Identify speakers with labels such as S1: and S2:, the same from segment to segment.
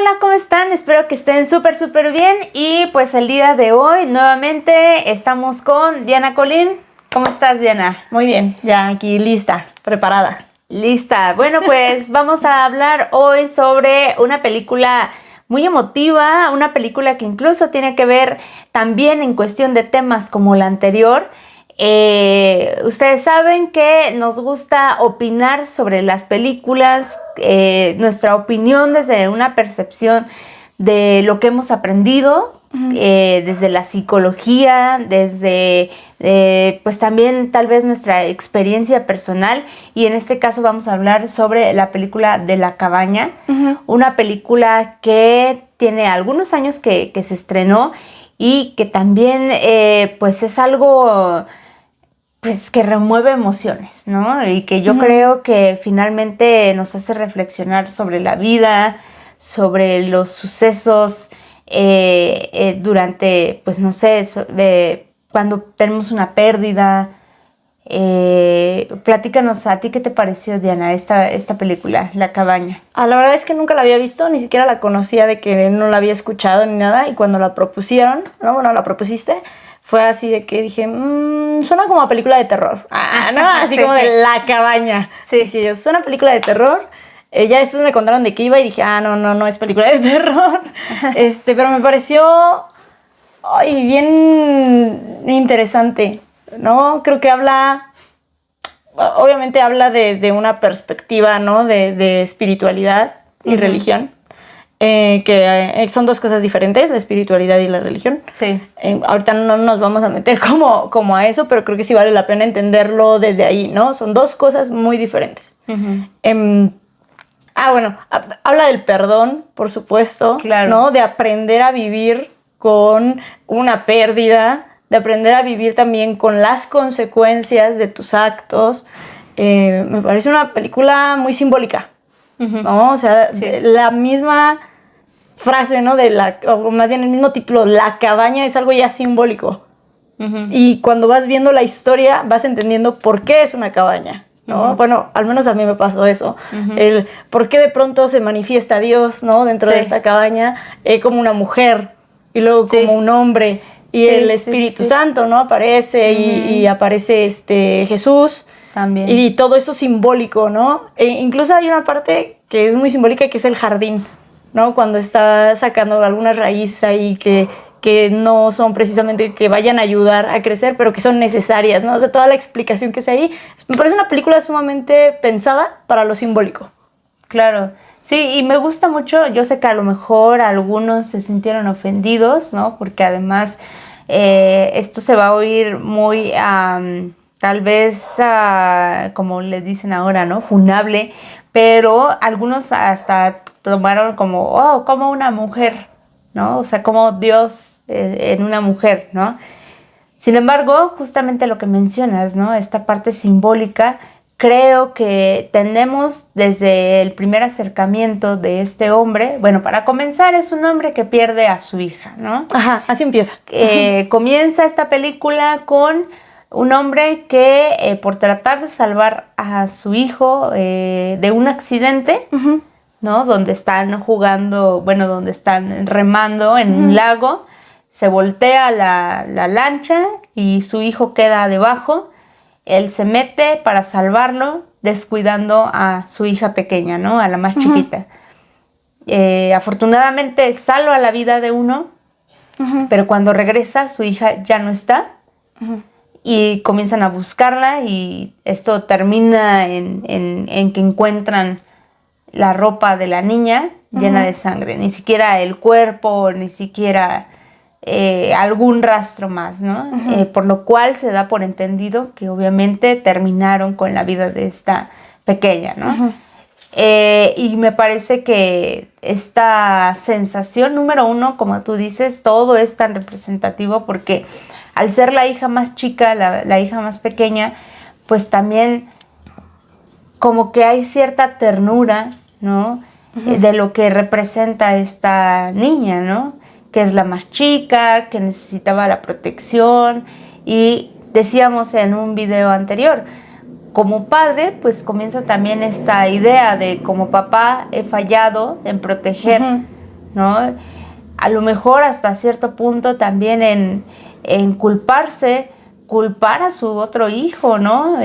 S1: Hola, ¿cómo están? Espero que estén súper bien. Y pues el día de hoy nuevamente estamos con Diana Colín. ¿Cómo estás, Diana?
S2: Muy bien, ya aquí lista, preparada.
S1: Lista. Bueno, pues vamos a hablar hoy sobre una película muy emotiva, una película que incluso tiene que ver también en cuestión de temas como la anterior. Ustedes saben que nos gusta opinar sobre las películas, nuestra opinión desde una percepción de lo que hemos aprendido, desde la psicología, desde pues también tal vez nuestra experiencia personal, y en este caso vamos a hablar sobre la película de La Cabaña, una película que tiene algunos años que se estrenó y que también pues es algo pues que remueve emociones, ¿no? Y que yo creo que finalmente nos hace reflexionar sobre la vida, sobre los sucesos durante, pues no sé, cuando tenemos una pérdida. Platícanos, ¿a ti qué te pareció, Diana, esta película, La Cabaña?
S2: La verdad es que nunca la había visto, ni siquiera la conocía, de que no la había escuchado ni nada, y cuando la propusieron, la propusiste, fue así de que dije, suena como a película de terror. ¿No? Así como de La Cabaña.
S1: Sí.
S2: Dije yo, suena a película de terror. Ya después me contaron de qué iba y dije, no es película de terror. Pero me pareció bien interesante, ¿no? Creo que obviamente habla desde una perspectiva, ¿no? de espiritualidad y religión. Que son dos cosas diferentes, la espiritualidad y la religión.
S1: Sí.
S2: Ahorita no nos vamos a meter como a eso, pero creo que sí vale la pena entenderlo desde ahí, ¿no? Son dos cosas muy diferentes. Bueno, habla del perdón, por supuesto,
S1: claro,
S2: ¿no? De aprender a vivir con una pérdida, de aprender a vivir también con las consecuencias de tus actos. Me parece una película muy simbólica, ¿no? O sea, sí, la misma frase, ¿no? O más bien el mismo título, La Cabaña, es algo ya simbólico. Y cuando vas viendo la historia, vas entendiendo por qué es una cabaña, ¿no? Bueno, al menos a mí me pasó eso. El por qué de pronto se manifiesta Dios, ¿no? Dentro de esta cabaña, como una mujer y luego como un hombre. Y el Espíritu Santo, ¿no? Aparece y aparece Jesús.
S1: También.
S2: Y todo esto simbólico, ¿no? Incluso hay una parte que es muy simbólica, que es el jardín, ¿no? Cuando está sacando algunas raíces ahí que no son precisamente que vayan a ayudar a crecer, pero que son necesarias, ¿no? O sea, toda la explicación que es ahí. Me parece una película sumamente pensada para lo simbólico.
S1: Claro. Sí, y me gusta mucho. Yo sé que a lo mejor algunos se sintieron ofendidos, ¿no? Porque además esto se va a oír muy, tal vez, como le dicen ahora, ¿no? Funable, pero algunos hasta tomaron como una mujer, ¿no? O sea, como Dios en una mujer, ¿no? Sin embargo, justamente lo que mencionas, ¿no? Esta parte simbólica, creo que tenemos desde el primer acercamiento de este hombre. Bueno, para comenzar, es un hombre que pierde a su hija, ¿no?
S2: Ajá, así empieza.
S1: Comienza esta película con un hombre que por tratar de salvar a su hijo de un accidente, ¿no? Donde están jugando, bueno, donde están remando en un lago, se voltea la lancha y su hijo queda debajo. Él se mete para salvarlo, descuidando a su hija pequeña, ¿no? A la más chiquita. Afortunadamente salva la vida de uno, pero cuando regresa su hija ya no está. Y comienzan a buscarla y esto termina en que encuentran la ropa de la niña llena de sangre. Ni siquiera el cuerpo, ni siquiera algún rastro más, ¿no? Por lo cual se da por entendido que obviamente terminaron con la vida de esta pequeña, ¿no? Y me parece que esta sensación, número uno, como tú dices, todo es tan representativo porque al ser la hija más chica, la hija más pequeña, pues también como que hay cierta ternura, ¿no? De lo que representa esta niña, ¿no? Que es la más chica, que necesitaba la protección. Y decíamos en un video anterior, como padre, pues comienza también esta idea de como papá he fallado en proteger ¿no? A lo mejor hasta cierto punto también en culpar a su otro hijo, ¿no?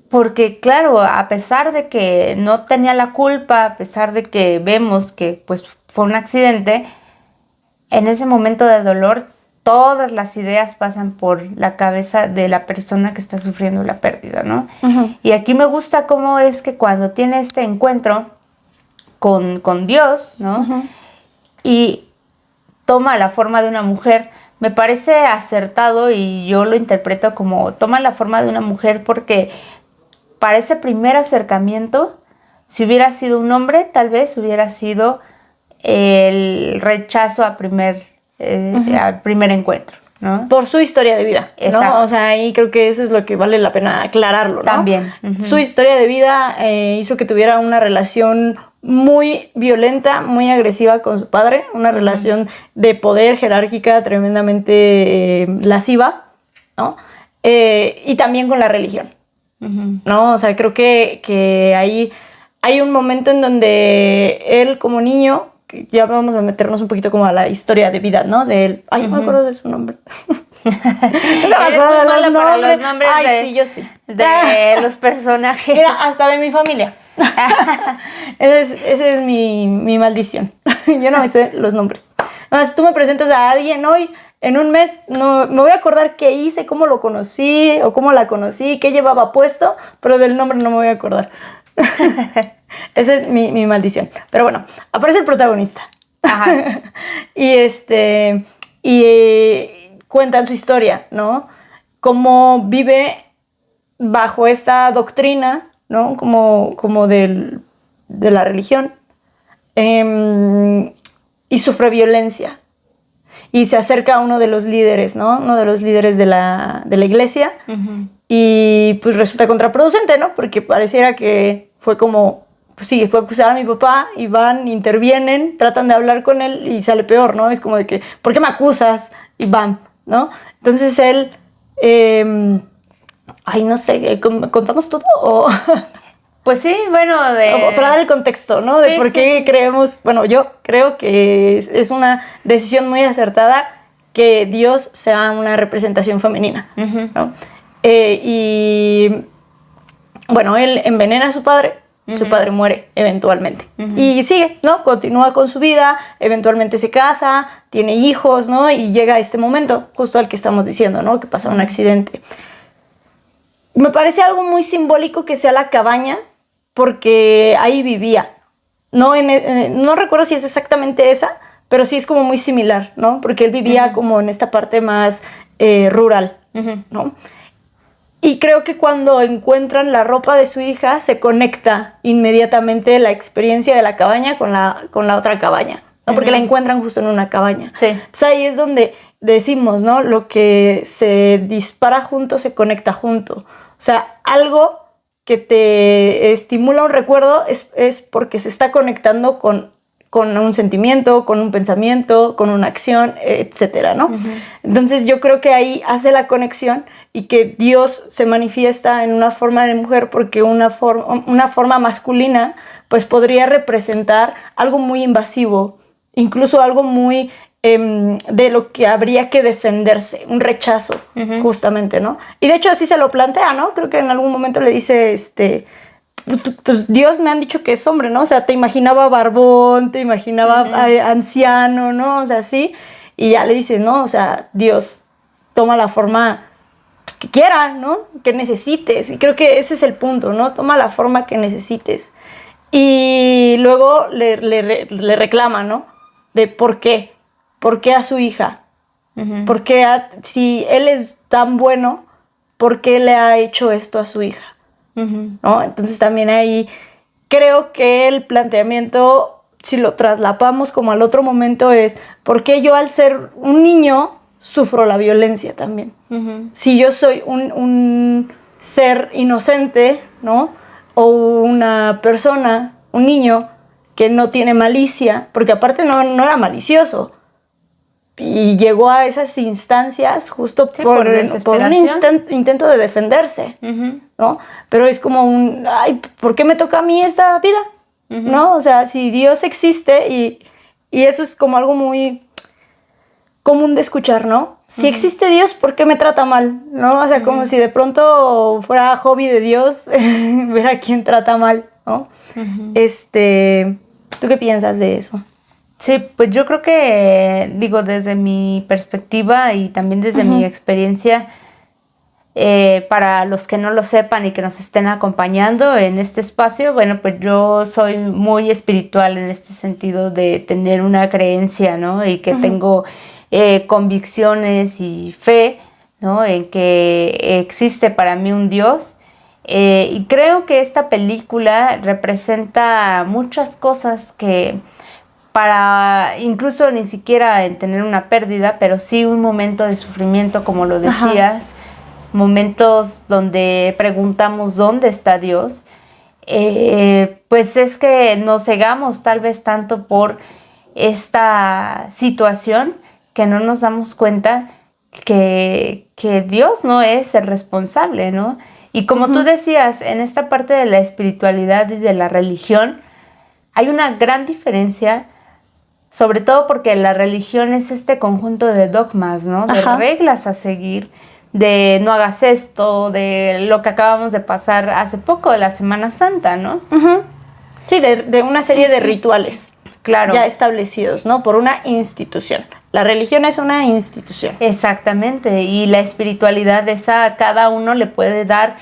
S1: Porque claro, a pesar de que no tenía la culpa, a pesar de que vemos que pues fue un accidente, en ese momento de dolor todas las ideas pasan por la cabeza de la persona que está sufriendo la pérdida, ¿no? Y aquí me gusta cómo es que cuando tiene este encuentro con Dios, ¿no? Y toma la forma de una mujer, me parece acertado y yo lo interpreto como toma la forma de una mujer porque para ese primer acercamiento, si hubiera sido un hombre, tal vez hubiera sido el rechazo al primer encuentro, ¿no?
S2: Por su historia de vida, ¿no?
S1: Exacto.
S2: O sea, ahí creo que eso es lo que vale la pena aclararlo, ¿no?
S1: También.
S2: Su historia de vida hizo que tuviera una relación muy violenta, muy agresiva con su padre, una relación de poder jerárquica tremendamente lasciva, ¿no? Y también con la religión, ¿no? O sea, creo que ahí hay un momento en donde él como niño, que ya vamos a meternos un poquito como a la historia de vida, ¿no? De él. Ay, no me acuerdo de su nombre. No me acuerdo de los nombres. Ay, sí, yo sí.
S1: De los personajes.
S2: Mira, hasta de mi familia. Esa es mi maldición. Yo no me sé los nombres. No, si tú me presentas a alguien hoy, en un mes, no me voy a acordar qué hice, cómo lo conocí o cómo la conocí, qué llevaba puesto, pero del nombre no me voy a acordar. Esa es mi maldición. Pero bueno, aparece el protagonista.
S1: Ajá.
S2: y cuentan su historia, ¿no? Cómo vive bajo esta doctrina, ¿no? Como de la religión. Y sufre violencia. Y se acerca a uno de los líderes, ¿no? Uno de los líderes de la iglesia. Y pues resulta contraproducente, ¿no? Porque pareciera que fue como, pues sí, fue acusar a mi papá y van, intervienen, tratan de hablar con él y sale peor, ¿no? Es como de que, ¿por qué me acusas? Y van, ¿no? Entonces él, ay, no sé, ¿contamos todo? O
S1: Pues sí, bueno,
S2: para dar el contexto, ¿no? De por qué creemos, bueno, yo creo que es una decisión muy acertada que Dios sea una representación femenina, ¿no? Y bueno, él envenena a su padre, su padre muere eventualmente. Y sigue, ¿no? Continúa con su vida, eventualmente se casa, tiene hijos, ¿no? Y llega a este momento, justo al que estamos diciendo, ¿no? Que pasa un accidente. Me parece algo muy simbólico que sea la cabaña, porque ahí vivía. No recuerdo si es exactamente esa, pero sí es como muy similar, ¿no? Porque él vivía como en esta parte más rural, ¿no? Y creo que cuando encuentran la ropa de su hija, se conecta inmediatamente la experiencia de la cabaña con la otra cabaña, ¿no? Porque la encuentran justo en una cabaña.
S1: Sí.
S2: Entonces ahí es donde decimos, ¿no? Lo que se dispara junto se conecta junto. O sea, algo que te estimula un recuerdo es porque se está conectando con un sentimiento, con un pensamiento, con una acción, etcétera, ¿no? Entonces yo creo que ahí hace la conexión y que Dios se manifiesta en una forma de mujer porque una forma masculina pues podría representar algo muy invasivo, incluso algo muy de lo que habría que defenderse, un rechazo, justamente, ¿no? Y de hecho así se lo plantea, ¿no? Creo que en algún momento le dice, pues Dios me han dicho que es hombre, ¿no? O sea, te imaginaba barbón, te imaginaba anciano, ¿no? O sea, sí. Y ya le dice, no, o sea, Dios toma la forma pues, que quiera, ¿no? Que necesites. Y creo que ese es el punto, ¿no? Toma la forma que necesites. Y luego le reclama, ¿no? De por qué. ¿Por qué a su hija? ¿Por qué si él es tan bueno, por qué le ha hecho esto a su hija? ¿No? Entonces también ahí creo que el planteamiento, si lo traslapamos como al otro momento, es ¿por qué yo al ser un niño sufro la violencia también? Si yo soy un ser inocente, ¿no? O una persona, un niño que no tiene malicia, porque aparte no era malicioso, y llegó a esas instancias justo por un intento de defenderse, ¿no? Pero es como ay, ¿por qué me toca a mí esta vida? ¿No? O sea, si Dios existe Y eso es como algo muy común de escuchar, ¿no? Si existe Dios, ¿por qué me trata mal? ¿No? O sea, como si de pronto fuera hobby de Dios ver a quién trata mal, ¿no? ¿Tú qué piensas de eso?
S1: Sí, pues yo creo que, digo, desde mi perspectiva y también desde mi experiencia, para los que no lo sepan y que nos estén acompañando en este espacio, bueno, pues yo soy muy espiritual en este sentido de tener una creencia, ¿no? Y que tengo convicciones y fe, ¿no? En que existe para mí un Dios. Y creo que esta película representa muchas cosas que para incluso ni siquiera en tener una pérdida, pero sí un momento de sufrimiento, como lo decías, momentos donde preguntamos dónde está Dios, pues es que nos cegamos tal vez tanto por esta situación que no nos damos cuenta que Dios no es el responsable, ¿no? Y como tú decías, en esta parte de la espiritualidad y de la religión, hay una gran diferencia, sobre todo porque la religión es este conjunto de dogmas, ¿no? De reglas a seguir, de no hagas esto, de lo que acabamos de pasar hace poco, de la Semana Santa, ¿no?
S2: Sí, de una serie de rituales.
S1: Claro.
S2: Ya establecidos, ¿no? Por una institución. La religión es una institución.
S1: Exactamente, y la espiritualidad esa a cada uno le puede dar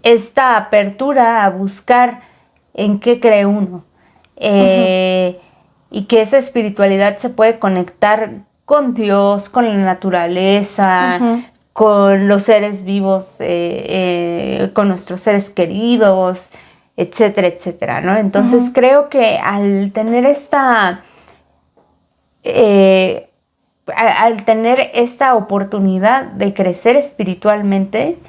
S1: esta apertura a buscar en qué cree uno. Y que esa espiritualidad se puede conectar con Dios, con la naturaleza, con los seres vivos, con nuestros seres queridos, etcétera, etcétera, ¿no? Entonces creo que al tener esta oportunidad de crecer espiritualmente,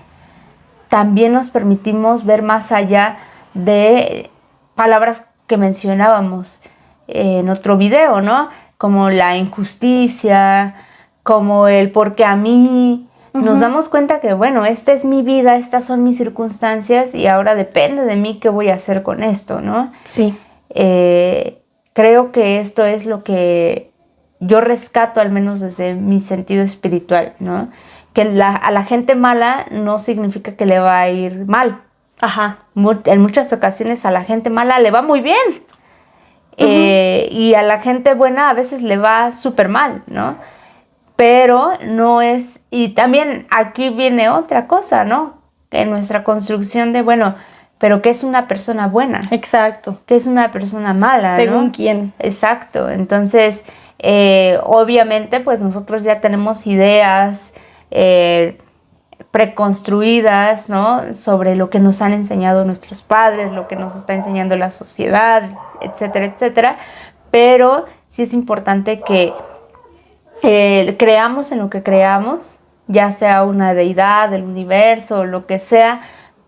S1: también nos permitimos ver más allá de palabras que mencionábamos en otro video, ¿no? Como la injusticia, como el por qué a mí. Nos damos cuenta que, bueno, esta es mi vida, estas son mis circunstancias y ahora depende de mí qué voy a hacer con esto, ¿no?
S2: Sí.
S1: Creo que esto es lo que yo rescato, al menos desde mi sentido espiritual, ¿no? Que a la gente mala no significa que le va a ir mal. En muchas ocasiones a la gente mala le va muy bien. Y a la gente buena a veces le va súper mal, ¿no? Pero no es... Y también aquí viene otra cosa, ¿no? En nuestra construcción de, bueno, pero ¿qué es una persona buena?
S2: Exacto.
S1: ¿Qué es una persona mala?
S2: Según
S1: ¿no?
S2: quién.
S1: Exacto. Entonces, obviamente, pues nosotros ya tenemos ideas preconstruidas, ¿no? Sobre lo que nos han enseñado nuestros padres, lo que nos está enseñando la sociedad, etcétera, etcétera. Pero sí es importante que creamos en lo que creamos, ya sea una deidad, el universo, lo que sea,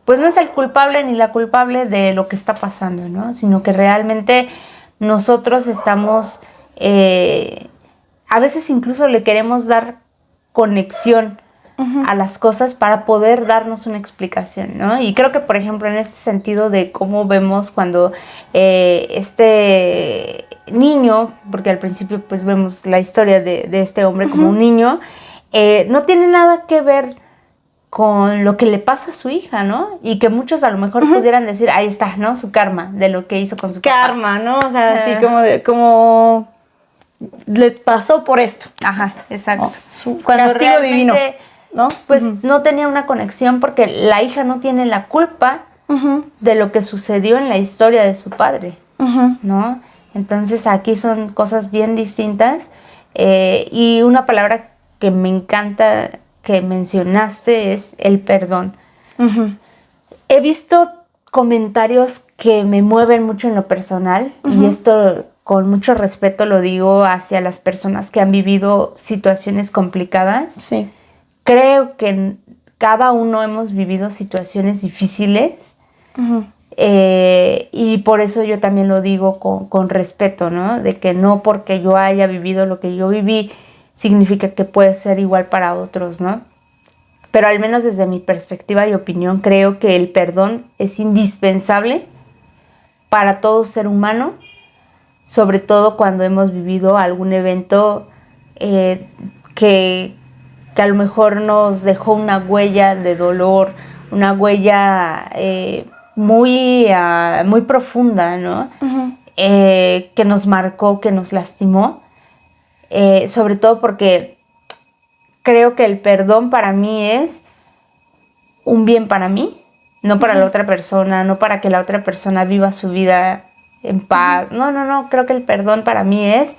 S1: pues no es el culpable ni la culpable de lo que está pasando, ¿no? Sino que realmente nosotros estamos, a veces incluso le queremos dar conexión a las cosas para poder darnos una explicación, ¿no? Y creo que, por ejemplo, en este sentido de cómo vemos cuando este niño, porque al principio pues vemos la historia de este hombre como un niño, no tiene nada que ver con lo que le pasa a su hija, ¿no? Y que muchos a lo mejor pudieran decir, ahí está, ¿no? Su karma, de lo que hizo con su papá.
S2: Karma, ¿no? O sea, así como le pasó por esto.
S1: Ajá, exacto.
S2: Su castigo divino, ¿no?
S1: Pues no tenía una conexión porque la hija no tiene la culpa de lo que sucedió en la historia de su padre, ¿no? Entonces aquí son cosas bien distintas. Y una palabra que me encanta que mencionaste es el perdón. He visto comentarios que me mueven mucho en lo personal, y esto con mucho respeto lo digo hacia las personas que han vivido situaciones complicadas.
S2: Sí.
S1: Creo que cada uno hemos vivido situaciones difíciles, y por eso yo también lo digo con respeto, ¿no? De que no porque yo haya vivido lo que yo viví significa que puede ser igual para otros, ¿no? Pero al menos desde mi perspectiva y opinión, creo que el perdón es indispensable para todo ser humano, sobre todo cuando hemos vivido algún evento que a lo mejor nos dejó una huella de dolor, una huella muy profunda, ¿no? Que nos marcó, que nos lastimó, sobre todo porque creo que el perdón para mí es un bien para mí, no para la otra persona, no para que la otra persona viva su vida en paz. No, creo que el perdón para mí es...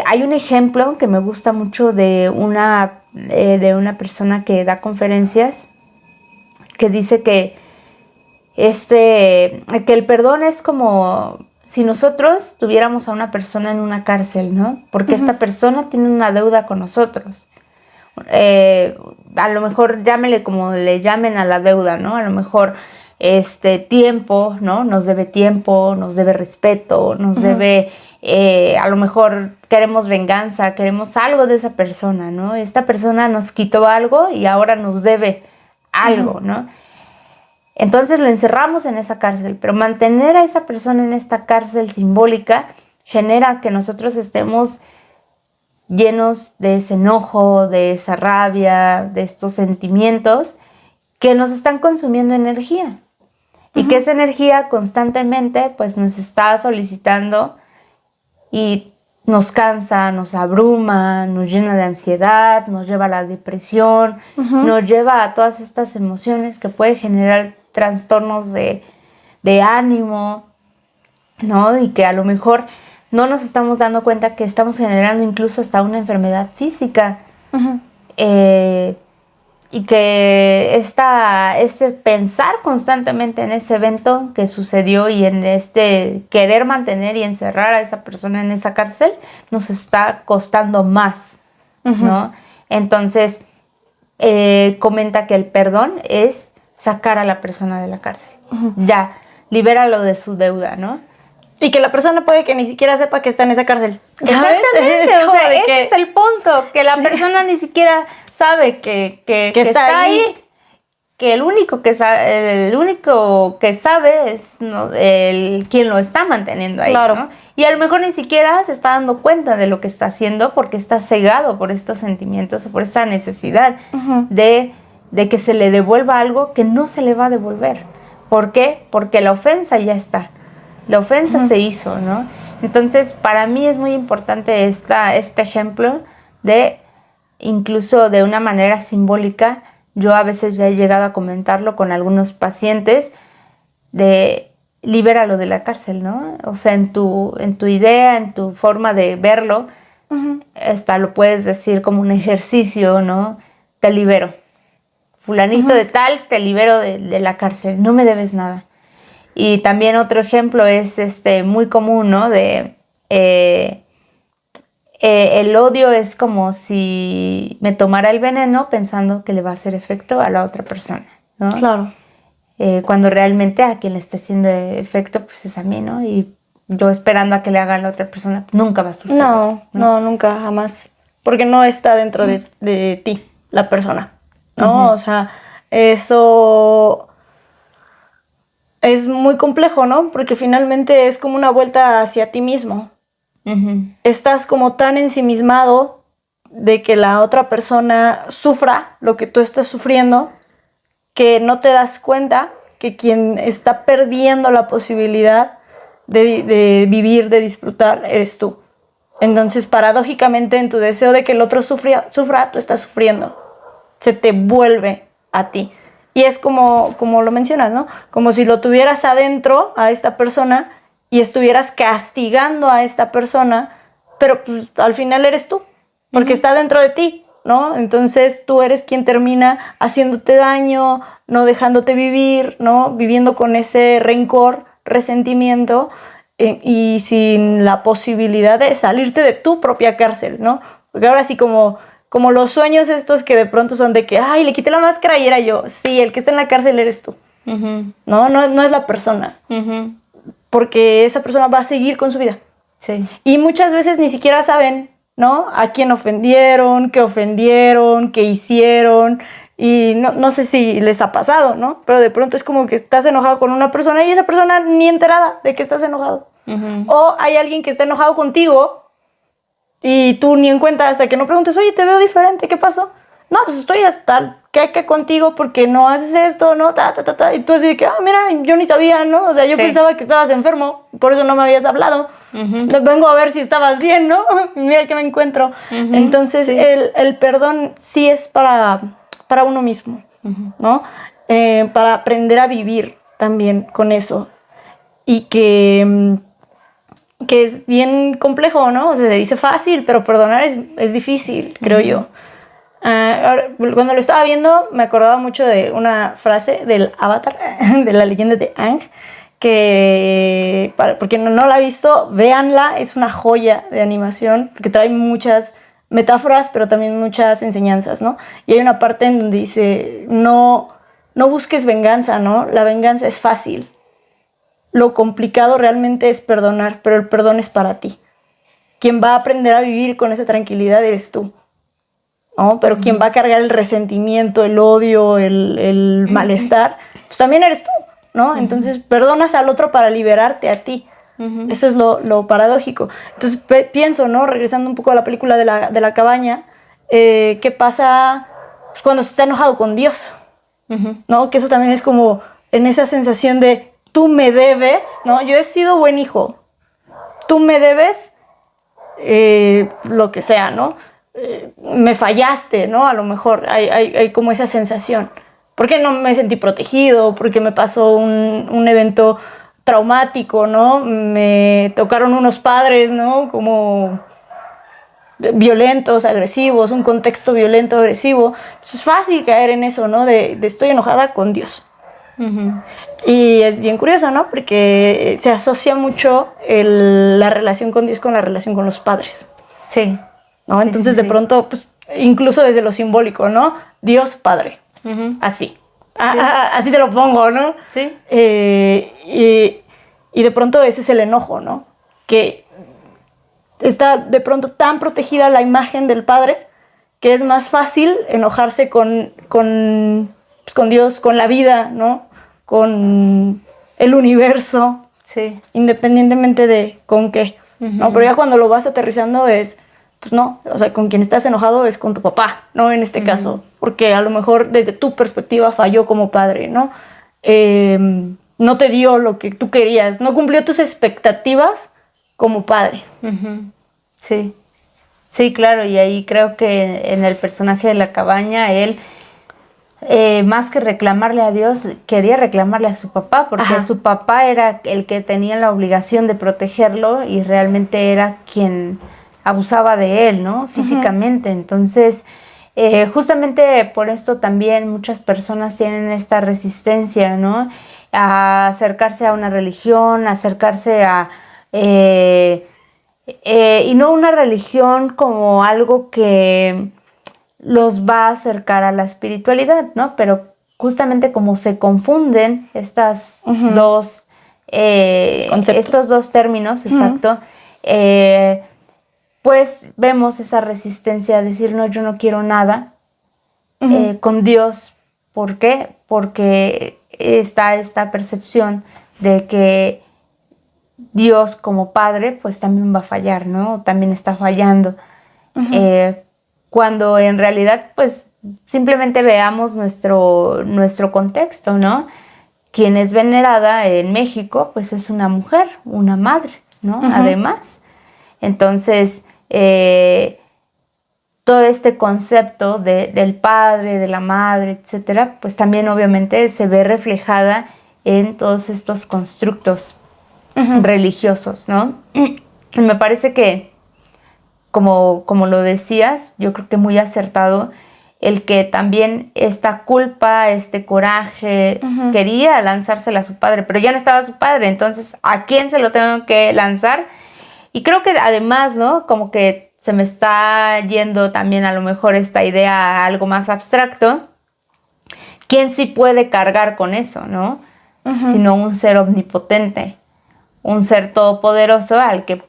S1: hay un ejemplo que me gusta mucho de una persona que da conferencias, que dice que el perdón es como si nosotros tuviéramos a una persona en una cárcel, ¿no? Porque esta persona tiene una deuda con nosotros. A lo mejor llámele como le llamen a la deuda, ¿no? A lo mejor tiempo, ¿no? Nos debe respeto, nos debe, a lo mejor queremos venganza, queremos algo de esa persona, ¿no? Esta persona nos quitó algo y ahora nos debe algo, ¿no? Entonces lo encerramos en esa cárcel, pero mantener a esa persona en esta cárcel simbólica genera que nosotros estemos llenos de ese enojo, de esa rabia, de estos sentimientos que nos están consumiendo energía. Y que esa energía constantemente pues nos está solicitando y nos cansa, nos abruma, nos llena de ansiedad, nos lleva a la depresión, nos lleva a todas estas emociones que puede generar trastornos de ánimo, ¿no? Y que a lo mejor no nos estamos dando cuenta que estamos generando incluso hasta una enfermedad física. Y que este pensar constantemente en ese evento que sucedió y en querer mantener y encerrar a esa persona en esa cárcel nos está costando más, ¿no? Entonces, comenta que el perdón es sacar a la persona de la cárcel. Ya, libéralo de su deuda, ¿no?
S2: Y que la persona puede que ni siquiera sepa que está en esa cárcel.
S1: Exactamente, o sea, ese es el punto, que la persona ni siquiera sabe que está ahí, que el único que sabe es quien lo está manteniendo ahí,
S2: claro,
S1: ¿no? Y a lo mejor ni siquiera se está dando cuenta de lo que está haciendo porque está cegado por estos sentimientos o por esta necesidad de que se le devuelva algo que no se le va a devolver. ¿Por qué? Porque la ofensa ya está. La ofensa se hizo, ¿no? Entonces, para mí es muy importante este ejemplo de, incluso de una manera simbólica, yo a veces ya he llegado a comentarlo con algunos pacientes, de libéralo de la cárcel, ¿no? O sea, en tu idea, en tu forma de verlo, hasta lo puedes decir como un ejercicio, ¿no? Te libero. Fulanito de tal, te libero de la cárcel, no me debes nada. Y también otro ejemplo es muy común, ¿no? El odio es como si me tomara el veneno pensando que le va a hacer efecto a la otra persona, ¿no?
S2: Claro.
S1: Cuando realmente a quien le está haciendo efecto pues es a mí, ¿no? Y yo esperando a que le haga a la otra persona, nunca va a suceder.
S2: No, nunca, jamás. Porque no está dentro de ti, la persona, ¿no? O sea, eso es muy complejo, ¿no? Porque finalmente es como una vuelta hacia ti mismo. Estás como tan ensimismado de que la otra persona sufra lo que tú estás sufriendo que no te das cuenta que quien está perdiendo la posibilidad de vivir, de disfrutar, eres tú. Entonces, paradójicamente, en tu deseo de que el otro sufra, tú estás sufriendo. Se te vuelve a ti. Y es como lo mencionas, ¿no? Como si lo tuvieras adentro a esta persona y estuvieras castigando a esta persona, pero pues, al final eres tú, porque está dentro de ti, ¿no? Entonces tú eres quien termina haciéndote daño, no dejándote vivir, ¿no? Viviendo con ese rencor, resentimiento y sin la posibilidad de salirte de tu propia cárcel, ¿no? Porque ahora sí como los sueños estos que de pronto son de que, ay, le quité la máscara y era yo. Sí, el que está en la cárcel eres tú. No es la persona. Porque esa persona va a seguir con su vida.
S1: Sí.
S2: Y muchas veces ni siquiera saben, ¿no? A quién ofendieron, qué hicieron. Y no sé si les ha pasado, ¿no? Pero de pronto es como que estás enojado con una persona y esa persona ni enterada de que estás enojado. O hay alguien que está enojado contigo y tú ni en cuenta hasta que no preguntes, oye, te veo diferente, ¿qué pasó? No, pues estoy hasta que contigo porque no haces esto, ¿no? Y tú así de que, mira, yo ni sabía, ¿no? O sea, yo pensaba que estabas enfermo, por eso no me habías hablado. Vengo a ver si estabas bien, ¿no? Mira que me encuentro. Entonces, el perdón sí es para uno mismo, ¿no? Para aprender a vivir también con eso. Y que es bien complejo, ¿no? O sea, se dice fácil, pero perdonar es difícil, creo yo. Cuando lo estaba viendo, me acordaba mucho de una frase del Avatar, de la leyenda de Aang, que, por quien no la ha visto, véanla, es una joya de animación, porque trae muchas metáforas, pero también muchas enseñanzas, ¿no? Y hay una parte en donde dice, no busques venganza, ¿no? La venganza es fácil. Lo complicado realmente es perdonar, pero el perdón es para ti. Quien va a aprender a vivir con esa tranquilidad eres tú, ¿no? Pero quien va a cargar el resentimiento, el odio, el malestar, pues también eres tú, ¿no? Entonces perdonas al otro para liberarte a ti. Eso es lo paradójico. Entonces pienso, ¿no? Regresando un poco a la película de la cabaña, ¿qué pasa pues, cuando se está enojado con Dios? ¿No? Que eso también es como en esa sensación de tú me debes, ¿no? Yo he sido buen hijo. Tú me debes lo que sea, ¿no? Me fallaste, ¿no? A lo mejor hay como esa sensación. ¿Por qué no me sentí protegido? ¿Por qué me pasó un evento traumático, ¿no? Me tocaron unos padres, ¿no? Como violentos, agresivos, un contexto violento, agresivo. Entonces es fácil caer en eso, ¿no? De estoy enojada con Dios. Y es bien curioso, ¿no? Porque se asocia mucho la relación con Dios con la relación con los padres.
S1: Sí.
S2: ¿No? Entonces de pronto, pues, incluso desde lo simbólico, ¿no? Dios Padre. Así. Así te lo pongo, ¿no?
S1: Sí.
S2: Y de pronto ese es el enojo, ¿no? Que está de pronto tan protegida la imagen del Padre que es más fácil enojarse con Dios, con la vida, ¿no? Con el universo.
S1: Sí.
S2: Independientemente de con qué. ¿No? Pero ya cuando lo vas aterrizando pues no, o sea, con quien estás enojado es con tu papá, ¿no? En este caso, porque a lo mejor desde tu perspectiva falló como padre, ¿no? No te dio lo que tú querías, no cumplió tus expectativas como padre.
S1: Sí, sí, claro, y ahí creo que en el personaje de la cabaña, él, más que reclamarle a Dios, quería reclamarle a su papá, porque su papá era el que tenía la obligación de protegerlo y realmente era quien abusaba de él, ¿no? Físicamente. Entonces, justamente por esto también muchas personas tienen esta resistencia, ¿no? A acercarse a una religión, a acercarse a... y no una religión como algo que los va a acercar a la espiritualidad, ¿no? Pero justamente como se confunden estas dos estos dos términos, exacto, pues vemos esa resistencia a decir, no, yo no quiero nada con Dios. ¿Por qué? Porque está esta percepción de que Dios como padre pues también va a fallar, ¿no? También está fallando. Cuando en realidad pues simplemente veamos nuestro contexto, ¿no? Quien es venerada en México pues es una mujer, una madre, ¿no? Además. Entonces, todo este concepto del padre, de la madre, etcétera, pues también obviamente se ve reflejada en todos estos constructos religiosos, ¿no? Y me parece que, como lo decías, yo creo que muy acertado el que también esta culpa, este coraje, quería lanzársela a su padre, pero ya no estaba su padre, entonces, ¿a quién se lo tengo que lanzar? Y creo que además, ¿no? Como que se me está yendo también a lo mejor esta idea a algo más abstracto. ¿Quién sí puede cargar con eso, no? Sino un ser omnipotente, un ser todopoderoso al que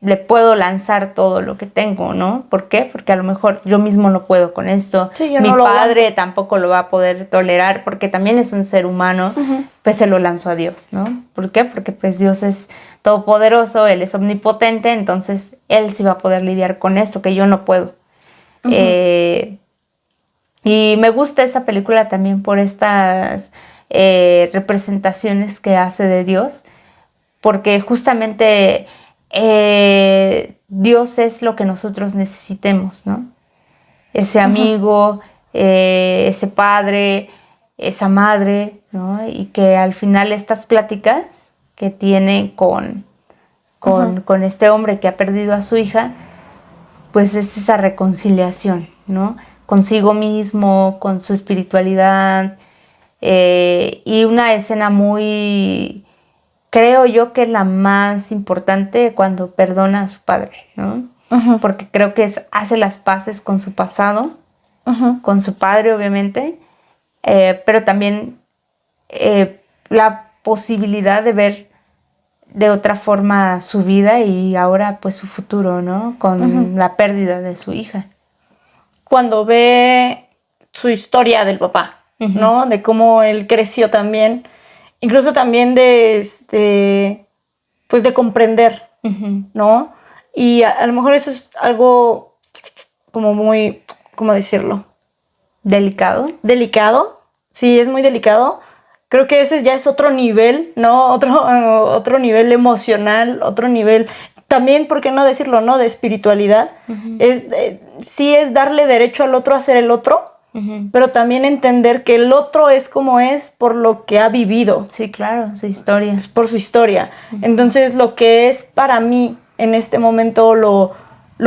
S1: le puedo lanzar todo lo que tengo, ¿no? ¿Por qué? Porque a lo mejor yo mismo no puedo con esto.
S2: Sí, yo
S1: Mi
S2: no lo
S1: padre
S2: aguanto.
S1: tampoco lo va a poder tolerar porque también es un ser humano. Pues se lo lanzo a Dios, ¿no? ¿Por qué? Porque pues Dios es todopoderoso, Él es omnipotente, entonces Él sí va a poder lidiar con esto que yo no puedo. Y me gusta esa película también por estas representaciones que hace de Dios, porque justamente Dios es lo que nosotros necesitemos, ¿no? Ese amigo, ese padre, esa madre, ¿no? Y que al final estas pláticas que tiene con este hombre que ha perdido a su hija, pues es esa reconciliación, ¿no? Consigo mismo, con su espiritualidad, y una escena muy, creo yo que es la más importante cuando perdona a su padre, ¿no? Porque creo que hace las paces con su pasado, con su padre obviamente, pero también la posibilidad de ver de otra forma su vida y ahora pues su futuro, ¿no? Con la pérdida de su hija.
S2: Cuando ve su historia del papá, ¿no? De cómo él creció también, incluso también pues de comprender, ¿no? Y a lo mejor eso es algo como muy, ¿cómo decirlo?
S1: Delicado.
S2: Delicado, sí, es muy delicado. Creo que ese ya es otro nivel, ¿no? Otro nivel emocional, otro nivel, también, ¿por qué no decirlo, no? De espiritualidad. Sí es darle derecho al otro a ser el otro, pero también entender que el otro es como es por lo que ha vivido.
S1: Sí, claro, su historia.
S2: Es por su historia. Entonces, lo que es para mí en este momento lo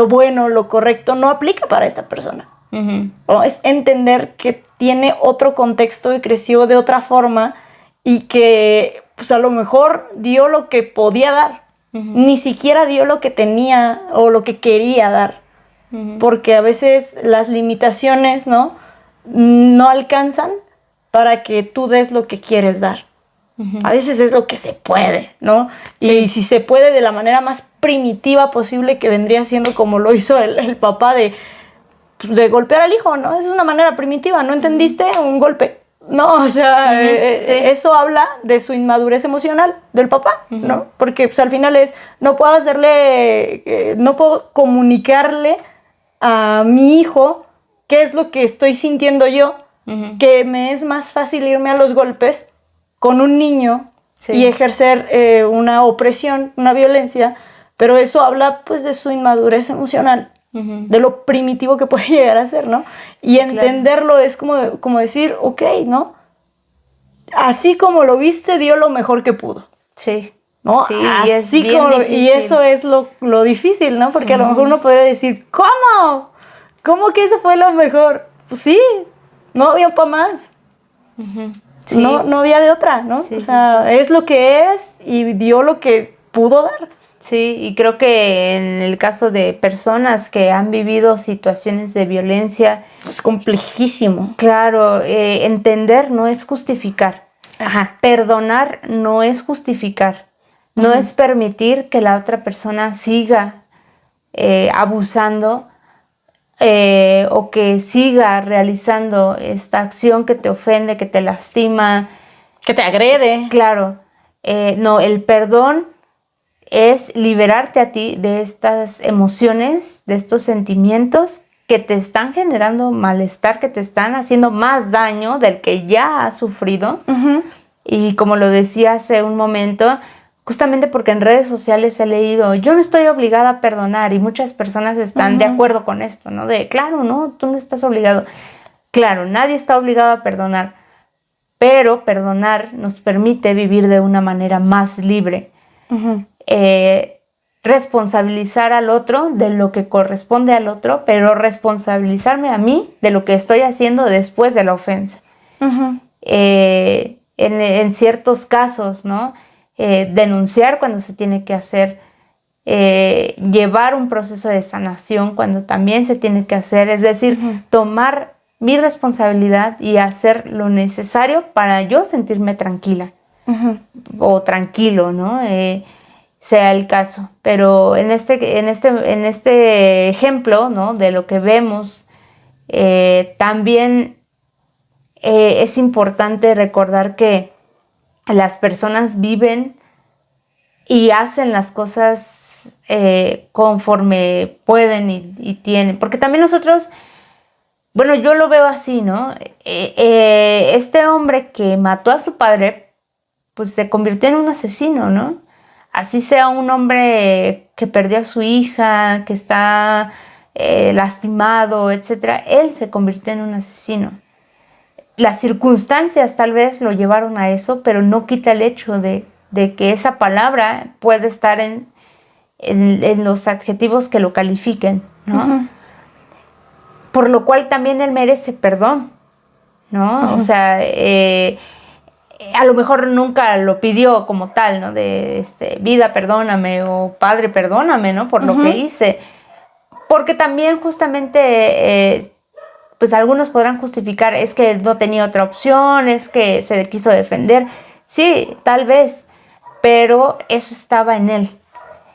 S2: bueno, lo correcto, no aplica para esta persona. ¿No? Es entender que tiene otro contexto y creció de otra forma y que pues a lo mejor dio lo que podía dar, ni siquiera dio lo que tenía o lo que quería dar, porque a veces las limitaciones, ¿no? No alcanzan para que tú des lo que quieres dar. A veces es lo que se puede, ¿no? Sí. Y si se puede de la manera más primitiva posible, que vendría siendo como lo hizo el papá de golpear al hijo, ¿no? Es una manera primitiva, ¿no entendiste? Un golpe. No, o sea, sí. Eso habla de su inmadurez emocional del papá, ¿no? Porque pues, al final no puedo no puedo comunicarle a mi hijo qué es lo que estoy sintiendo yo, que me es más fácil irme a los golpes con un niño y ejercer una opresión, una violencia, pero eso habla pues de su inmadurez emocional. De lo primitivo que puede llegar a ser, ¿no? Y entenderlo es como decir, ok, ¿no? Así como lo viste, dio lo mejor que pudo.
S1: Sí.
S2: ¿No?
S1: Sí,
S2: así y eso es lo difícil, ¿no? Porque a lo mejor uno puede decir, ¿cómo? ¿Cómo que eso fue lo mejor? Pues sí, no había para más. Sí. No había de otra, ¿no? Sí, o sea, es lo que es y dio lo que pudo dar.
S1: Sí, y creo que en el caso de personas que han vivido situaciones de violencia...
S2: Es complejísimo.
S1: Claro, entender no es justificar.
S2: Ajá.
S1: Perdonar no es justificar. No es permitir que la otra persona siga abusando o que siga realizando esta acción que te ofende, que te lastima.
S2: Que te agrede.
S1: Claro. No, el perdón es liberarte a ti de estas emociones, de estos sentimientos que te están generando malestar, que te están haciendo más daño del que ya has sufrido. Y como lo decía hace un momento, justamente porque en redes sociales he leído, yo no estoy obligada a perdonar, y muchas personas están de acuerdo con esto, ¿no? De, claro, no, tú no estás obligado. Claro, nadie está obligado a perdonar, pero perdonar nos permite vivir de una manera más libre. Responsabilizar al otro de lo que corresponde al otro, pero responsabilizarme a mí de lo que estoy haciendo después de la ofensa. En ciertos casos, ¿no? Denunciar cuando se tiene que hacer, llevar un proceso de sanación cuando también se tiene que hacer, es decir, tomar mi responsabilidad y hacer lo necesario para yo sentirme tranquila o tranquilo, ¿no? sea el caso. Pero en este ejemplo, ¿no? De lo que vemos, también es importante recordar que las personas viven y hacen las cosas conforme pueden y tienen. Porque también nosotros, bueno, yo lo veo así, ¿no? Este hombre que mató a su padre, pues se convirtió en un asesino, ¿no? Así sea un hombre que perdió a su hija, que está lastimado, etcétera, él se convirtió en un asesino. Las circunstancias tal vez lo llevaron a eso, pero no quita el hecho de que esa palabra puede estar en los adjetivos que lo califiquen, ¿no? Uh-huh. Por lo cual también él merece perdón, ¿no? Uh-huh. O sea, a lo mejor nunca lo pidió como tal, ¿no? De vida, perdóname, o padre, perdóname, ¿no? Por lo que hice. Porque también justamente, pues algunos podrán justificar, es que no tenía otra opción, es que se quiso defender. Sí, tal vez, pero eso estaba en él.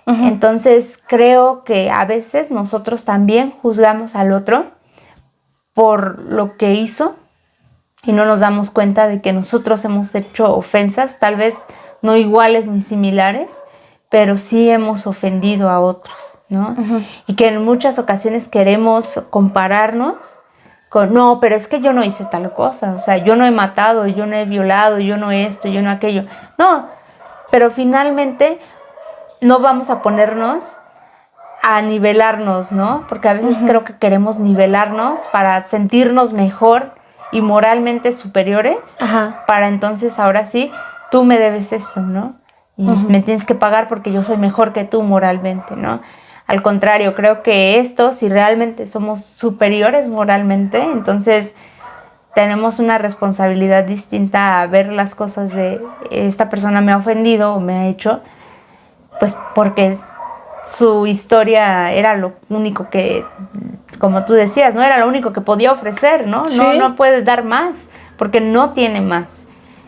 S1: Uh-huh. Entonces creo que a veces nosotros también juzgamos al otro por lo que hizo y no nos damos cuenta de que nosotros hemos hecho ofensas, tal vez no iguales ni similares, pero sí hemos ofendido a otros, ¿no? Uh-huh. Y que en muchas ocasiones queremos compararnos con, no, pero es que yo no hice tal cosa, o sea, yo no he matado, yo no he violado, yo no esto, yo no aquello. No, pero finalmente no vamos a ponernos a nivelarnos, ¿no? Porque a veces uh-huh. creo que queremos nivelarnos para sentirnos mejor y moralmente superiores, uh-huh. para entonces ahora sí, tú me debes eso, ¿no? Y uh-huh. me tienes que pagar porque yo soy mejor que tú moralmente, ¿no? Al contrario, creo que si realmente somos superiores moralmente, entonces tenemos una responsabilidad distinta a ver las cosas de esta persona me ha ofendido o me ha hecho, pues porque su historia era lo único que, como tú decías, ¿no? Era lo único que podía ofrecer, ¿no? Sí. No puede dar más, porque no tiene más.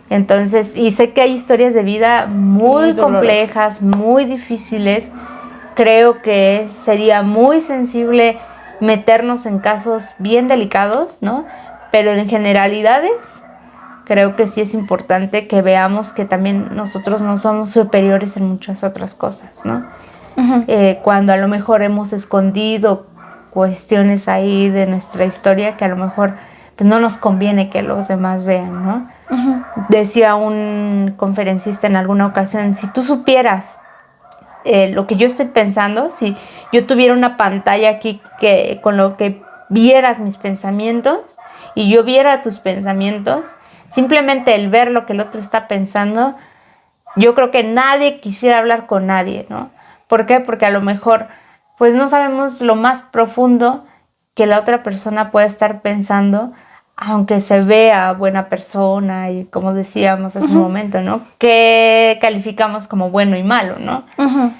S1: Entonces, y sé que hay historias de vida muy complejas, muy difíciles. Creo que sería muy sensible meternos en casos bien delicados, ¿no? Pero en generalidades, creo que sí es importante que veamos que también nosotros no somos superiores en muchas otras cosas, ¿no? Uh-huh. Cuando a lo mejor hemos escondido cuestiones ahí de nuestra historia que a lo mejor pues, no nos conviene que los demás vean, ¿no? Uh-huh. Decía un conferencista en alguna ocasión, si tú supieras lo que yo estoy pensando, si yo tuviera una pantalla aquí con lo que vieras mis pensamientos y yo viera tus pensamientos, simplemente el ver lo que el otro está pensando, yo creo que nadie quisiera hablar con nadie, ¿no? ¿Por qué? Porque a lo mejor pues no sabemos lo más profundo que la otra persona puede estar pensando, aunque se vea buena persona y como decíamos hace uh-huh. un momento, ¿no? Que calificamos como bueno y malo, ¿no? Uh-huh.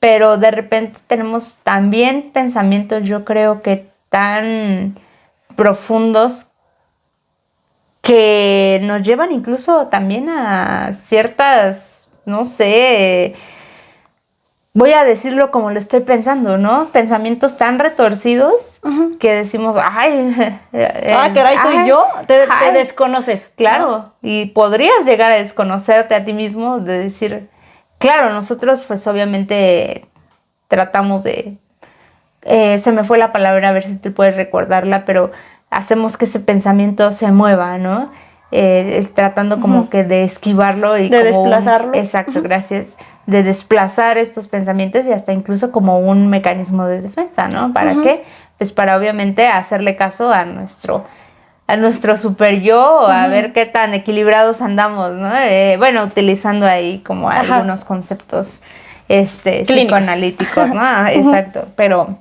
S1: Pero de repente tenemos también pensamientos, yo creo que tan profundos que nos llevan incluso también a ciertas, no sé, voy a decirlo como lo estoy pensando, ¿no? Pensamientos tan retorcidos uh-huh. que decimos, ay,
S2: caray, soy yo, te desconoces.
S1: Claro, ¿no? Y podrías llegar a desconocerte a ti mismo, de decir, claro, nosotros pues obviamente tratamos de, se me fue la palabra, a ver si tú puedes recordarla, pero hacemos que ese pensamiento se mueva, ¿no? Tratando como uh-huh. que de esquivarlo y
S2: de desplazarlo.
S1: Exacto, uh-huh. gracias. De desplazar estos pensamientos y hasta incluso como un mecanismo de defensa, ¿no? ¿Para uh-huh. qué? Pues para obviamente hacerle caso a nuestro super yo, uh-huh. a ver qué tan equilibrados andamos, ¿no? Bueno, utilizando ahí como uh-huh. algunos conceptos psicoanalíticos, ¿no? Uh-huh. Exacto, pero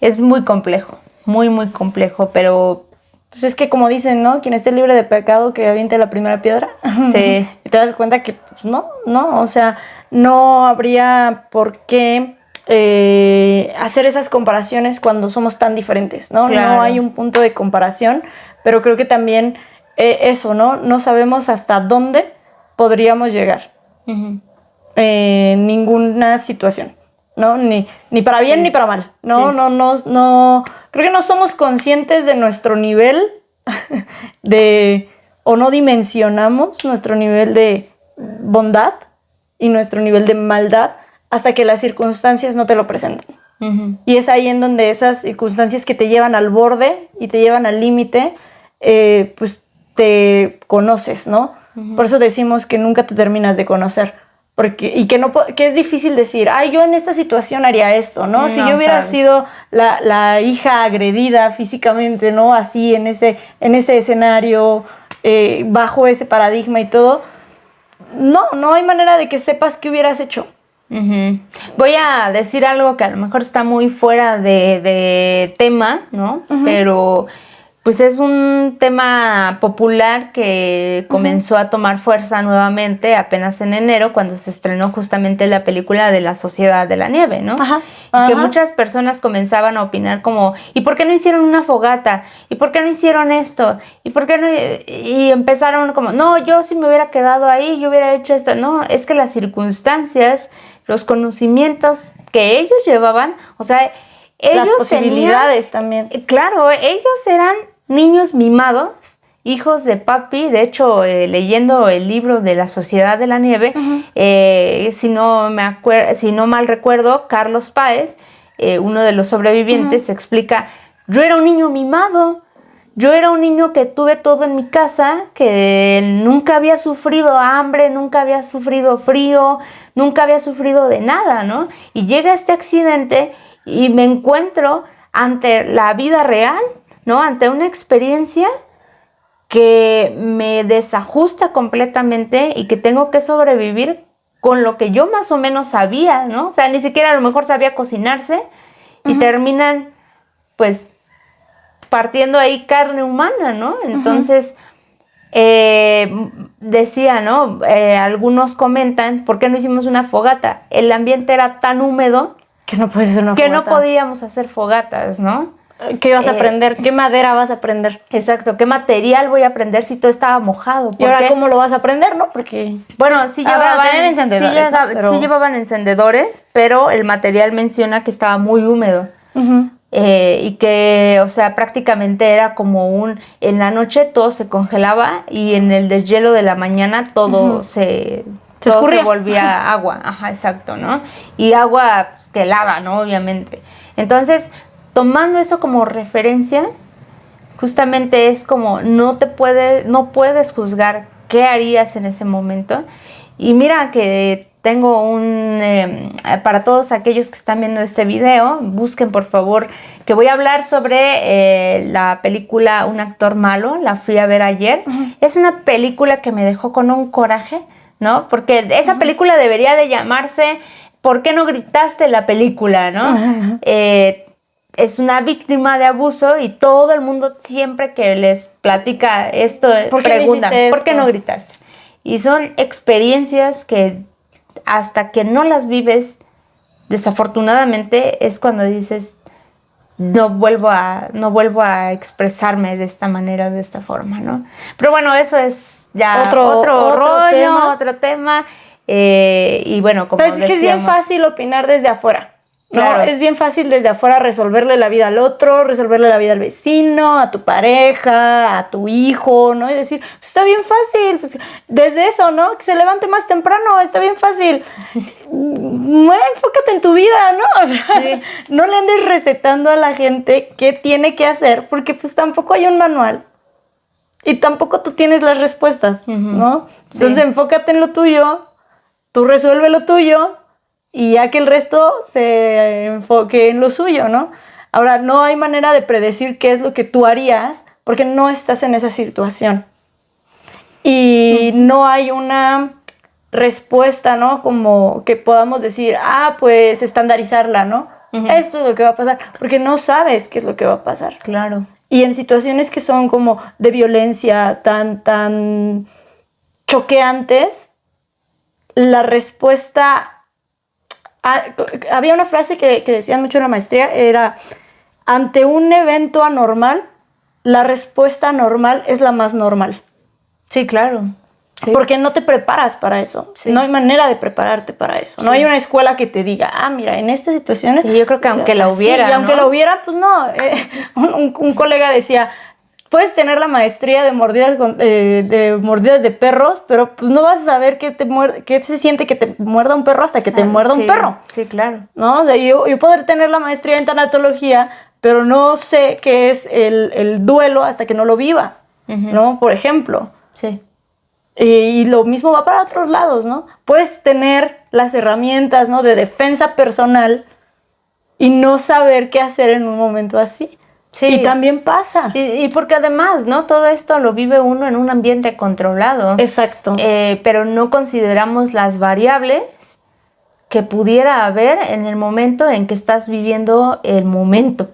S1: es muy complejo, muy, muy complejo, pero
S2: pues es que como dicen, ¿no? Quien esté libre de pecado que aviente la primera piedra.
S1: Sí.
S2: Y te das cuenta que pues, no, o sea, no habría por qué hacer esas comparaciones cuando somos tan diferentes, ¿no? Claro. No hay un punto de comparación, pero creo que también eso, ¿no? No sabemos hasta dónde podríamos llegar.
S1: Uh-huh.
S2: ninguna situación, ¿no? Ni para bien ni para mal. No, no. Creo que no somos conscientes de nuestro nivel o no dimensionamos nuestro nivel de bondad y nuestro nivel de maldad hasta que las circunstancias no te lo presentan. Uh-huh. Y es ahí en donde esas circunstancias que te llevan al borde y te llevan al límite, pues te conoces, ¿no? Uh-huh. Por eso decimos que nunca te terminas de conocer. Que es difícil decir, ay, yo en esta situación haría esto, ¿no? Si yo hubiera sido la hija agredida físicamente, ¿no? Así, en ese escenario, bajo ese paradigma y todo, no hay manera de que sepas qué hubieras hecho.
S1: Uh-huh. Voy a decir algo que a lo mejor está muy fuera de tema, ¿no? Uh-huh. Pero pues es un tema popular que comenzó a tomar fuerza nuevamente apenas en enero, cuando se estrenó justamente la película de La Sociedad de la Nieve, ¿no? Ajá. Y que muchas personas comenzaban a opinar como, ¿y por qué no hicieron una fogata? ¿Y por qué no hicieron esto? ¿Y por qué no? Y empezaron como, no, yo si me hubiera quedado ahí, yo hubiera hecho esto. No, es que las circunstancias, los conocimientos que ellos llevaban, o sea, ellos
S2: las posibilidades también.
S1: Claro, ellos eran niños mimados, hijos de papi. De hecho, leyendo el libro de La Sociedad de la Nieve, uh-huh. Si no mal recuerdo, Carlos Páez, uno de los sobrevivientes, uh-huh. explica, yo era un niño mimado, yo era un niño que tuve todo en mi casa, que nunca había sufrido hambre, nunca había sufrido frío, nunca había sufrido de nada, ¿no? Y llega este accidente y me encuentro ante la vida real, ¿no? Ante una experiencia que me desajusta completamente y que tengo que sobrevivir con lo que yo más o menos sabía, ¿no? O sea, ni siquiera a lo mejor sabía cocinarse y uh-huh. terminan, pues, partiendo ahí carne humana, ¿no? Entonces, decía, ¿no? Algunos comentan, ¿por qué no hicimos una fogata? El ambiente era tan húmedo
S2: que no puedes hacer una fogata.
S1: No podíamos hacer fogatas, ¿no?
S2: ¿Qué vas a aprender? ¿Qué madera vas a aprender?
S1: Exacto, ¿qué material voy a aprender si todo estaba mojado?
S2: ¿Y ahora cómo lo vas a aprender, no? Porque...
S1: Bueno, sí llevaban encendedores. Sí llevaban encendedores, pero el material menciona que estaba muy húmedo. Uh-huh. Y que, o sea, prácticamente era como en la noche todo se congelaba y en el deshielo de la mañana todo uh-huh. se volvía agua. Ajá, exacto, ¿no? Y agua que helada, ¿no? Obviamente. Entonces, tomando eso como referencia, justamente es como no puedes juzgar qué harías en ese momento. Y mira que tengo para todos aquellos que están viendo este video, busquen por favor, que voy a hablar sobre la película Un actor malo, la fui a ver ayer. Uh-huh. Es una película que me dejó con un coraje, ¿no? Porque esa uh-huh. película debería de llamarse ¿Por qué no gritaste la película, no? Uh-huh. Es una víctima de abuso y todo el mundo siempre que les platica esto pregunta, ¿por qué no gritaste? Y son experiencias que hasta que no las vives, desafortunadamente, es cuando dices, no vuelvo a expresarme de esta manera, de esta forma, ¿no? Pero bueno, eso es ya otro rollo, otro tema. Y bueno, como
S2: decíamos... Pero es que es bien fácil opinar desde afuera. Claro. No, es bien fácil desde afuera resolverle la vida al otro, resolverle la vida al vecino, a tu pareja, a tu hijo, ¿no? Y decir, pues está bien fácil, pues, desde eso, ¿no? Que se levante más temprano, está bien fácil. Enfócate en tu vida, ¿no? O sea, sí. No le andes recetando a la gente qué tiene que hacer, porque pues tampoco hay un manual. Y tampoco tú tienes las respuestas, uh-huh. ¿no? Entonces sí. Enfócate en lo tuyo, tú resuelve lo tuyo, y ya que el resto se enfoque en lo suyo, ¿no? Ahora, no hay manera de predecir qué es lo que tú harías porque no estás en esa situación. Y no hay una respuesta, ¿no? Como que podamos decir, pues estandarizarla, ¿no? Uh-huh. Esto es lo que va a pasar, porque no sabes qué es lo que va a pasar.
S1: Claro.
S2: Y en situaciones que son como de violencia tan choqueantes, la respuesta... había una frase que decían mucho en la maestría, era, ante un evento anormal, la respuesta normal es la más normal.
S1: Sí, claro. Sí.
S2: Porque no te preparas para eso.
S1: Sí.
S2: No hay manera de prepararte para eso. No hay una escuela que te diga, mira, en estas situaciones...
S1: Y yo creo que aunque la hubiera,
S2: y aunque la hubiera, pues no. Un colega decía, puedes tener la maestría de mordidas de perros, pero pues no vas a saber qué se siente que te muerda un perro hasta que te muerda un perro.
S1: Sí, claro.
S2: ¿No? O sea, yo poder tener la maestría en tanatología, pero no sé qué es el duelo hasta que no lo viva, ¿no? Por ejemplo.
S1: Sí.
S2: Y lo mismo va para otros lados, ¿no? Puedes tener las herramientas, ¿no?, de defensa personal y no saber qué hacer en un momento así.
S1: Sí.
S2: Y también pasa.
S1: Y porque además, ¿no? Todo esto lo vive uno en un ambiente controlado.
S2: Exacto.
S1: Pero no consideramos las variables que pudiera haber en el momento en que estás viviendo el momento.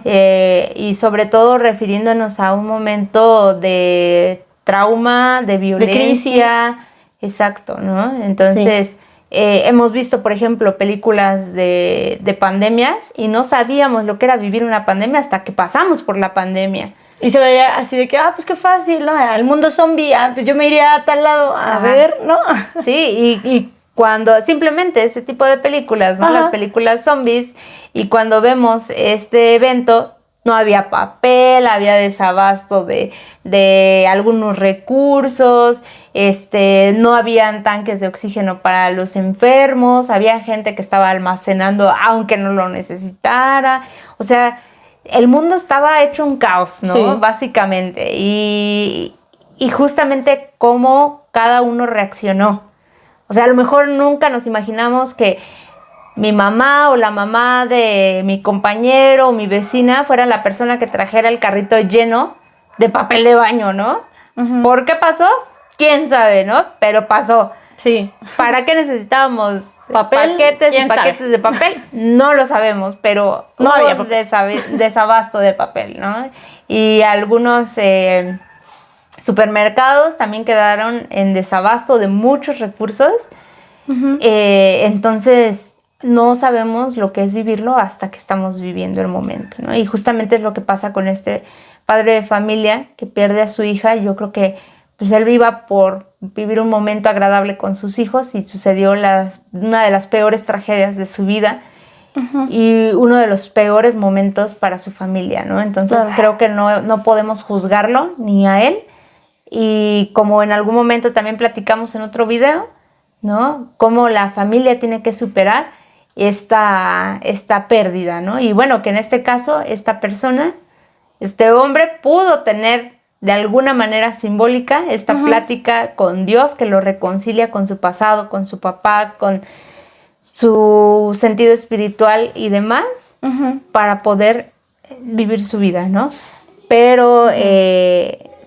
S1: Y sobre todo refiriéndonos a un momento de trauma, de violencia. Exacto, ¿no? Entonces, sí. Hemos visto, por ejemplo, películas de pandemias y no sabíamos lo que era vivir una pandemia hasta que pasamos por la pandemia.
S2: Y se veía así de que, pues qué fácil, ¿no? El mundo zombie, pues yo me iría a tal lado a ver, ¿no?
S1: Sí, y cuando simplemente ese tipo de películas, ¿no? Las películas zombies, y cuando vemos este evento, no había papel, había desabasto de algunos recursos, no habían tanques de oxígeno para los enfermos, había gente que estaba almacenando aunque no lo necesitara, o sea, el mundo estaba hecho un caos, ¿no? Sí. Básicamente, y justamente cómo cada uno reaccionó. O sea, a lo mejor nunca nos imaginamos que mi mamá o la mamá de mi compañero o mi vecina fuera la persona que trajera el carrito lleno de papel de baño, ¿no? ¿Por qué pasó? ¿Quién sabe, no? Pero pasó.
S2: Sí.
S1: ¿Para qué necesitábamos
S2: papel?
S1: Paquetes y paquetes de papel? No lo sabemos, pero
S2: no
S1: hubo
S2: había papel.
S1: Desabasto de papel, ¿no? Y algunos supermercados también quedaron en desabasto de muchos recursos. Entonces no sabemos lo que es vivirlo hasta que estamos viviendo el momento, ¿no? Y justamente es lo que pasa con este padre de familia que pierde a su hija. Yo creo que pues él iba por vivir un momento agradable con sus hijos y sucedió una de las peores tragedias de su vida y uno de los peores momentos para su familia, ¿no? Entonces creo que no podemos juzgarlo ni a él. Y como en algún momento también platicamos en otro video, ¿no? Cómo la familia tiene que superar esta pérdida, ¿no? Y bueno, que en este caso esta persona, este hombre pudo tener de alguna manera simbólica esta plática con Dios que lo reconcilia con su pasado, con su papá, con su sentido espiritual y demás para poder vivir su vida, ¿no? Pero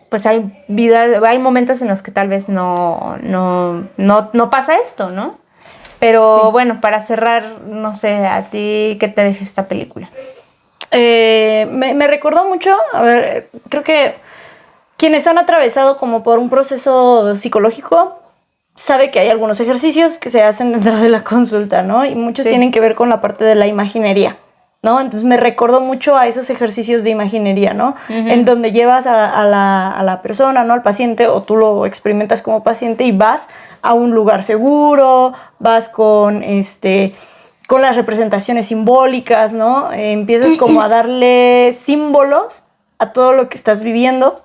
S1: pues hay momentos en los que tal vez no pasa esto, ¿no? Pero sí. Bueno, para cerrar, no sé, ¿a ti qué te deja esta película?
S2: Me recordó mucho, a ver, creo que quienes han atravesado como por un proceso psicológico sabe que hay algunos ejercicios que se hacen dentro de la consulta, ¿no? Y muchos tienen que ver con la parte de la imaginería, ¿no? Entonces me recordó mucho a esos ejercicios de imaginería, ¿no? En donde llevas a la persona, ¿no? Al paciente, o tú lo experimentas como paciente y vas a un lugar seguro, vas con las representaciones simbólicas, ¿no? Empiezas como a darle símbolos a todo lo que estás viviendo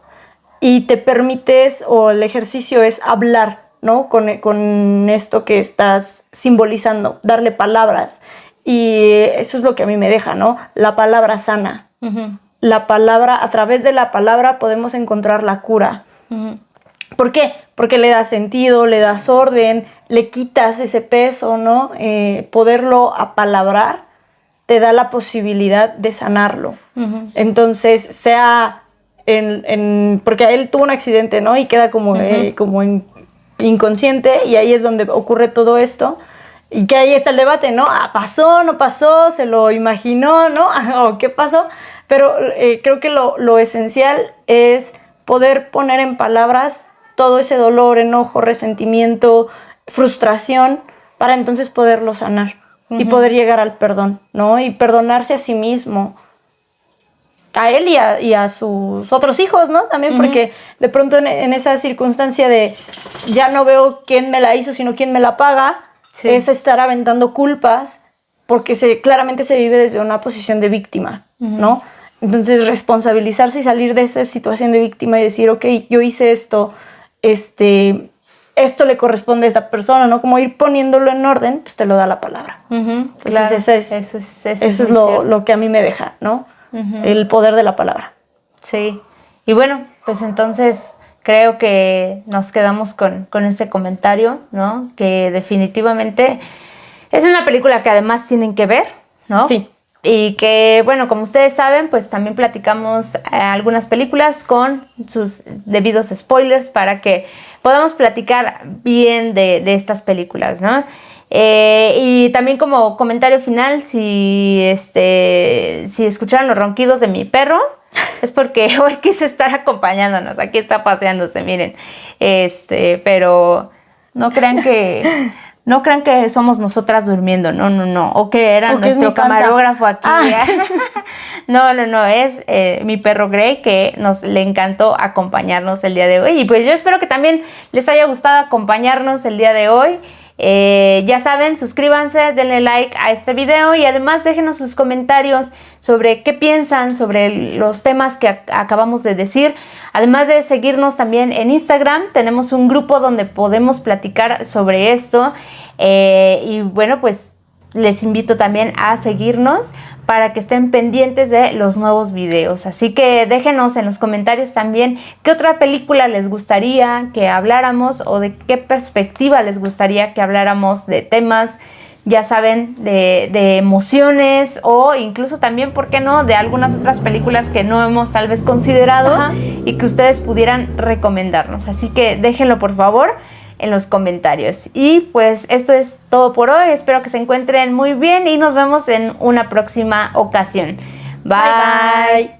S2: y te permites, o el ejercicio es hablar, ¿no? Con esto que estás simbolizando, darle palabras. Y eso es lo que a mí me deja, ¿no? La palabra sana. La palabra, a través de la palabra podemos encontrar la cura. ¿Por qué? Porque le das sentido, le das orden, le quitas ese peso, ¿no? Poderlo apalabrar te da la posibilidad de sanarlo. Entonces, sea porque él tuvo un accidente, ¿no? Y queda como inconsciente, y ahí es donde ocurre todo esto. Y que ahí está el debate, ¿no? ¿Pasó, no pasó? ¿Se lo imaginó, no? ¿O qué pasó? Pero creo que lo esencial es poder poner en palabras todo ese dolor, enojo, resentimiento, frustración, para entonces poderlo sanar y poder llegar al perdón, ¿no? Y perdonarse a sí mismo. a él y a sus otros hijos, ¿no? También porque de pronto en esa circunstancia de ya no veo quién me la hizo, sino quién me la paga,
S1: Sí.
S2: es estar aventando culpas porque claramente se vive desde una posición de víctima, ¿no? Entonces responsabilizarse y salir de esa situación de víctima y decir, ok, yo hice esto, esto le corresponde a esta persona, ¿no? Como ir poniéndolo en orden, pues te lo da la palabra. Entonces
S1: Claro,
S2: eso es
S1: muy cierto.
S2: lo que a mí me deja, ¿no? El poder de la palabra.
S1: Sí, y bueno, pues entonces creo que nos quedamos con ese comentario, ¿no? Que definitivamente es una película que además tienen que ver, ¿no?
S2: Sí.
S1: Y que, bueno, como ustedes saben, pues también platicamos algunas películas con sus debidos spoilers para que podamos platicar bien de estas películas, ¿no? Y también como comentario final, si escucharon los ronquidos de mi perro, es porque hoy quise estar acompañándonos. Aquí está paseándose, miren. Pero no crean que somos nosotras durmiendo, no. O que era nuestro camarógrafo aquí. No, es mi perro Grey, que le encantó acompañarnos el día de hoy. Y pues yo espero que también les haya gustado acompañarnos el día de hoy. Ya saben, suscríbanse, denle like a este video y además déjenos sus comentarios sobre qué piensan sobre los temas que acabamos de decir. Además de seguirnos también en Instagram, tenemos un grupo donde podemos platicar sobre esto. Y bueno, pues les invito también a seguirnos para que estén pendientes de los nuevos videos. Así que déjenos en los comentarios también qué otra película les gustaría que habláramos o de qué perspectiva les gustaría que habláramos de temas, ya saben, de emociones o incluso también, ¿por qué no?, de algunas otras películas que no hemos tal vez considerado. Ajá. Y que ustedes pudieran recomendarnos. Así que déjenlo, por favor, en los comentarios. Y pues esto es todo por hoy. Espero que se encuentren muy bien y nos vemos en una próxima ocasión. Bye.